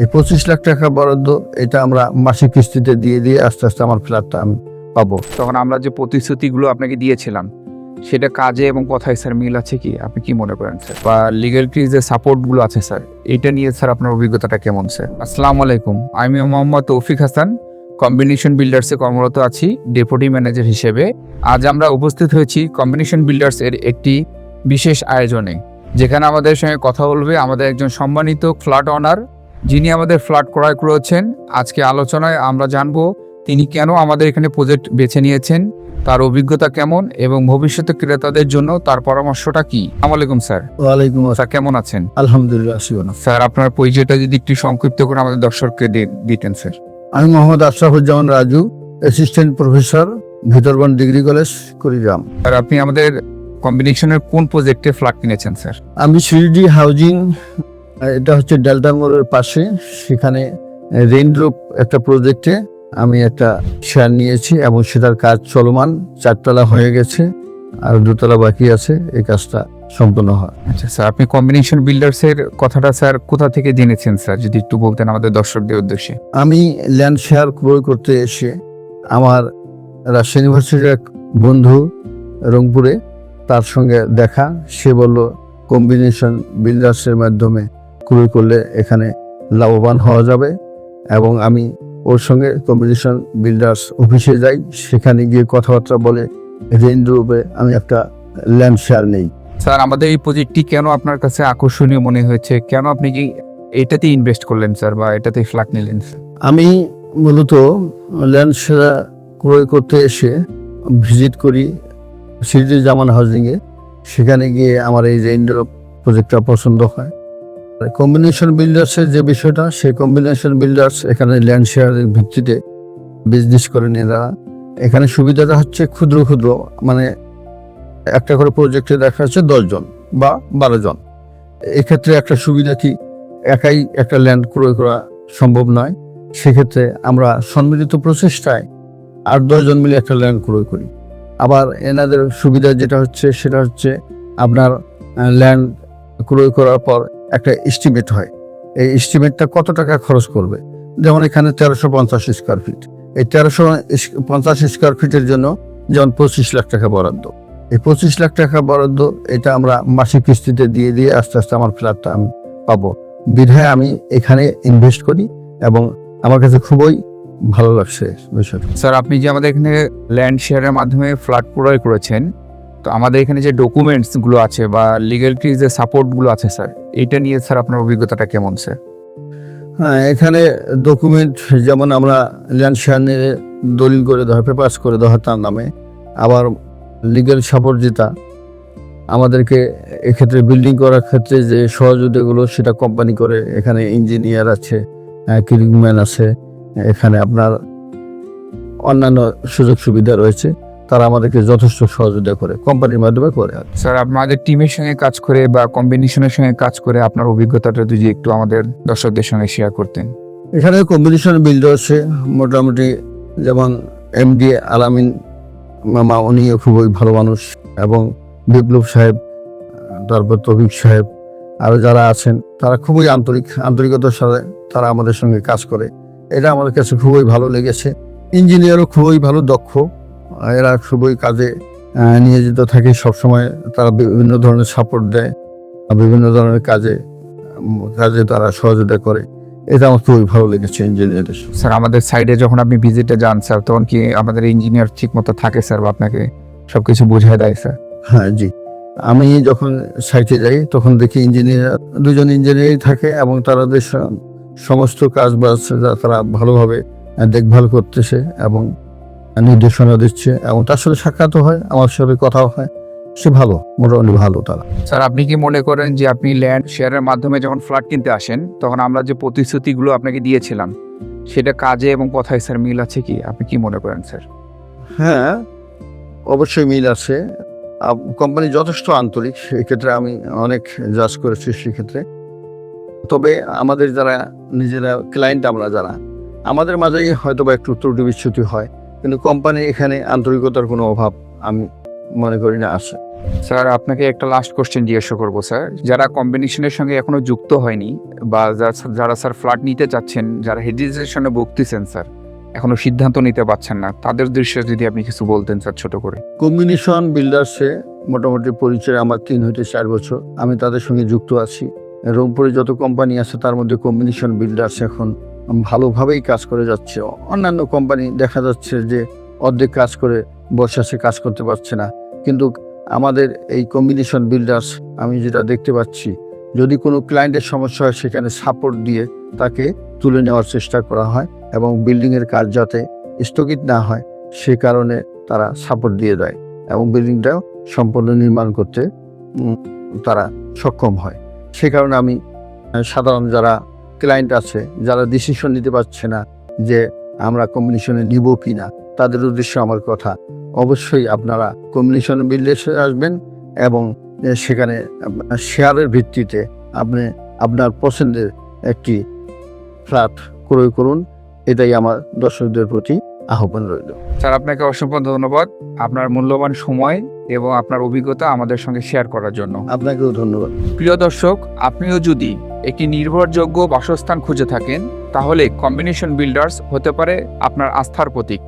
এই 25 লাখ টাকা বরাদ্দ এটা আমরা মাসিক কিস্তিতে দিয়ে আস্তে আস্তে আমার ফ্ল্যাটটা আমি পাবো। তখন আমরা যে প্রতিশ্রুতিগুলো আপনাকে দিয়েছিলাম সেটা কাজে এবং কথায় স্যার মিল আছে কি, আপনি কি মনে করেন স্যার? বা লিগ্যালিটি যে সাপোর্টগুলো আছে স্যার, এটা নিয়ে স্যার আপনার অভিজ্ঞতাটা কেমন স্যার? আসসালামু আলাইকুম, আমি মোহাম্মদ তৌফিক হাসান, কম্বিনেশন বিল্ডার্সে কর্মরত আছি ডেপুটি ম্যানেজার হিসেবে। আজ আমরা উপস্থিত হয়েছি কম্বিনেশন বিল্ডার্স এর একটি বিশেষ আয়োজনে, যেখানে আমাদের সঙ্গে কথা বলবে আমাদের একজন সম্মানিত ফ্ল্যাট অনার, যিনি আমাদের ফ্ল্যাট ক্রয় করেছেন। আজকে আলোচনায় আমরা জানবো তিনি কেন আমাদের এখানে প্রজেক্ট বেছে নিয়েছেন, তার অভিজ্ঞতা কেমন এবং ভবিষ্যতে ক্রেতাদের জন্য তার পরামর্শটা কি। আসসালামু আলাইকুম স্যার। ওয়ালাইকুম আসসালাম। স্যার কেমন আছেন? আলহামদুলিল্লাহ আছি ভালো। স্যার আপনার পরিচয়টা যদি একটু সংক্ষিপ্ত করে আমাদের দর্শককে দিতেন স্যার। আমি Mohammad Ashrafuzzaman Raju, assistant professor, Bhitarban degree college, Kurigram. Sir আপনি আমাদের কম্বিনেশনের কোন প্রজেক্টে ফ্ল্যাট কিনেছেন স্যার? আমি সিডি হাউজিং, এটা হচ্ছে ডেল্টা মোড়ের পাশে, সেখানে রেইনড্রপ একটা প্রজেক্টে আমি একটা শেয়ার নিয়েছি এবং সেটার কাজ চলমান। 4 তলা হয়ে গেছে, আর 2 তলা বাকি আছে, এই কাজটা সম্পূর্ণ হয়। আচ্ছা স্যার, আপনি কম্বিনেশন বিল্ডার্সের কথাটা স্যার কোথা থেকে জেনেছেন স্যার, যদি একটু বলতেন আমাদের দর্শকদের উদ্দেশ্যে। আমি ল্যান্ড শেয়ার ক্রয় করতে এসে আমার রাজশাহী ইউনিভার্সিটির এক বন্ধু রংপুরে, তার সঙ্গে দেখা, সে বলল কম্বিনেশন বিল্ডার্সের মাধ্যমে ক্রয় করলে এখানে লাভবান হওয়া যাবে। এবং আমি ওর সঙ্গে কম্বিনেশন বিল্ডার্স অফিসে যাই, সেখানে গিয়ে কথাবার্তা বলে রেইনড্রপে আমি একটা ল্যান্ড শেয়ার নেই। স্যার আমাদের এই প্রজেক্টটি কেন আপনার কাছে আকর্ষণীয় মনে হয়েছে, কেন আপনি কি এটাতে ইনভেস্ট করলেন স্যার, বা এটাতে ফ্ল্যাট নিলেন? আমি মূলত ল্যান্ড শেয়ার ক্রয় করতে এসে ভিজিট করি সিটি জামান হাউজিংয়ে, সেখানে গিয়ে আমার এই রেইনড্রপ প্রজেক্টটা পছন্দ হয়। কম্বিনেশন বিল্ডার্সের যে বিষয়টা, সেই কম্বিনেশন বিল্ডার্স এখানে ল্যান্ড শেয়ারের ভিত্তিতে বিজনেস করেন এরা। এখানে সুবিধাটা হচ্ছে ক্ষুদ্র ক্ষুদ্র, মানে একটা করে প্রজেক্টে দেখা যাচ্ছে 10 জন বা 12 জন। এক্ষেত্রে একটা সুবিধা কি, একাই একটা ল্যান্ড ক্রয় করা সম্ভব নয়। সেক্ষেত্রে আমরা সম্মিলিত প্রচেষ্টায় 8-10 জন মিলে একটা ল্যান্ড ক্রয় করি। আবার এনাদের সুবিধা যেটা হচ্ছে, সেটা হচ্ছে আপনার ল্যান্ড ক্রয় করার পর একটা এস্টিমেট হয়। এই এস্টিমেটটা কত টাকা খরচ করবে। যেমন এখানে 1350 স্কোয়ার ফিট, এই 1350 স্কোয়ার ফিটের জন্য যেমন 25 লাখ টাকা বরাদ্দ। এই 25 লাখ টাকা বরাদ্দ এটা আমরা মাসিক কিস্তিতে দিয়ে আস্তে আস্তে আমার ফ্ল্যাটটা আমি পাবো। বিধায় আমি এখানে ইনভেস্ট করি এবং আমার কাছে খুবই ভালো লাগছে বিষয়টা। স্যার আপনি যে আমাদের এখানে ল্যান্ড শেয়ারের মাধ্যমে ফ্ল্যাট ক্রয় করেছেন, তো আমাদের এখানে যে ডকুমেন্টসগুলো আছে বা লিগ্যালিটি যে সাপোর্টগুলো আছে স্যার, এটা নিয়ে স্যার আপনার অভিজ্ঞতাটা কেমন স্যার? হ্যাঁ, এখানে ডকুমেন্ট যেমন আমরা ল্যান্ড শেয়ার নিয়ে দলিল করে দেওয়া, পেপার্স করে দেওয়া তার নামে। আবার লিগ্যাল সাপোর্ট যেটা আমাদেরকে এক্ষেত্রে বিল্ডিং করার ক্ষেত্রে যে সহযোগিতাগুলো, সেটা কোম্পানি করে। এখানে ইঞ্জিনিয়ার আছে, ক্লিনিংম্যান আছে, এখানে আপনার অন্যান্য সুযোগ সুবিধা রয়েছে, তারা আমাদেরকে যথেষ্ট সহযোগিতা করে, কোম্পানির মাধ্যমে করে। স্যার আমাদের টিমের সঙ্গে কাজ করে বা কম্বিনেশনের সঙ্গে কাজ করে আপনার অভিজ্ঞতাটা যদি একটু আমাদের দর্শকদের সঙ্গে শেয়ার করতেন। এখানে কম্বিনেশন বিল্ডার্সে মোটামুটি যেমন এমডি আলামিন মামা, উনিও খুবই ভালো মানুষ, এবং বিপ্লব সাহেব, তারপর তৌফিক সাহেব, আরও যারা আছেন তারা খুবই আন্তরিকতার সাথে তারা আমাদের সঙ্গে কাজ করে। এটা আমাদের কাছে খুবই ভালো লেগেছে। ইঞ্জিনিয়ারও খুবই ভালো দক্ষ, এরা খুবই কাজে নিয়োজিত থাকে সবসময়। তারা বিভিন্ন ধরনের সাপোর্ট দেয়, বিভিন্ন ধরনের কাজে তারা সহযোগিতা করে। এটা আমার খুবই ভালো লেগেছে ইঞ্জিনিয়ারের। স্যার আমাদের সাইডে যখন আপনি ভিজিটে যান স্যার, তখন কি আমাদের ইঞ্জিনিয়ার ঠিক মতো থাকে স্যার, বা আপনাকে সবকিছু বুঝিয়ে দেয় স্যার? হ্যাঁ জি, আমি যখন সাইটে যাই তখন দেখি ইঞ্জিনিয়ার, 2 জন ইঞ্জিনিয়ারই থাকে, এবং তাদের সমস্ত কাজ বাজ তারা ভালোভাবে দেখভাল করতেছে এবং নির্দেশনা দিচ্ছে, এবং তার সাথে সাক্ষাৎও হয়, আমার সাথে কথাও হয়। সে ভালো, মোটামুটি ভালো তারা। স্যার আপনি কি মনে করেন যে আপনি ল্যান্ড শেয়ারের মাধ্যমে যখন ফ্ল্যাট কিনতে আসেন, তখন আমরা যে প্রতিশ্রুতিগুলো আপনাকে দিয়েছিলাম সেটা কাজে এবং কথায় স্যার মিল আছে কি, আপনি কি মনে করেন স্যার? হ্যাঁ, অবশ্যই মিল আছে। কোম্পানি যথেষ্ট আন্তরিক, সেক্ষেত্রে আমি অনেক জাজ করেছি সেক্ষেত্রে। তবে আমাদের যারা নিজেরা ক্লায়েন্ট, আমরা যারা, আমাদের মাঝেই হয়তো বা একটু ত্রুটি বিচ্যুতি হয়, কিন্তু কোম্পানি এখানে আন্তরিকতার কোনো অভাব আমি মনে করি না আছে। স্যার আপনাকে একটা লাস্ট কোশ্চেন জিজ্ঞাসা করবো স্যার, যারা কম্বিনেশনের সঙ্গে এখনো যুক্ত হয়নি বা যারা স্যার ফ্ল্যাট নিতে চাচ্ছেন, যারা হেজিটেশনে ভুগতেছেন স্যার, এখনো সিদ্ধান্ত নিতে পারছেন না, তাদের দৃশ্যে যদি আপনি কিছু বলতেন স্যার ছোট করে। কম্বিনেশন বিল্ডার্সে মোটামুটি পরিচয় আমার 3 হইতে 4 বছর, আমি তাদের সঙ্গে যুক্ত আছি। রংপুরে যত কোম্পানি আছে তার মধ্যে কম্বিনেশন বিল্ডার্স এখন ভালোভাবেই কাজ করে যাচ্ছে। অন্যান্য কোম্পানি দেখা যাচ্ছে যে অর্ধেক কাজ করে বসে আছে, কাজ করতে পারছে না। কিন্তু আমাদের এই কম্বিনেশন বিল্ডার্স আমি যেটা দেখতে পাচ্ছি, যদি কোনো ক্লায়েন্টের সমস্যা হয় সেখানে সাপোর্ট দিয়ে তাকে তুলে নেওয়ার চেষ্টা করা হয় এবং বিল্ডিংয়ের কাজ যাতে স্থগিত না হয় সে কারণে তারা সাপোর্ট দিয়ে দেয় এবং বিল্ডিংটাও সম্পূর্ণ নির্মাণ করতে তারা সক্ষম হয়। সে কারণে আমি সাধারণ যারা ক্লায়েন্ট আছে, যারা ডিসিশন নিতে পারছে না যে আমরা কম্বিনেশনে নিব কি না, তাদের উদ্দেশ্যে আমার কথা, অবশ্যই আপনারা কম্বিনেশন বিল্ডার্সে আসবেন এবং সেখানে শেয়ারের ভিত্তিতে আপনি আপনার পছন্দের একটি ফ্ল্যাট ক্রয় করুন। এটাই আমার দর্শকদের প্রতি আহ্বান রইল। স্যার আপনাকে অসংখ্য ধন্যবাদ আপনার মূল্যবান সময় এবং আপনার অভিজ্ঞতা আমাদের সঙ্গে শেয়ার করার জন্য। আপনাকেও ধন্যবাদ। প্রিয় দর্শক, আপনিও যদি একটি নির্ভরযোগ্য বাসস্থান খুঁজে থাকেন, তাহলে কম্বিনেশন বিল্ডার্স হতে পারে আপনার আস্থার প্রতীক।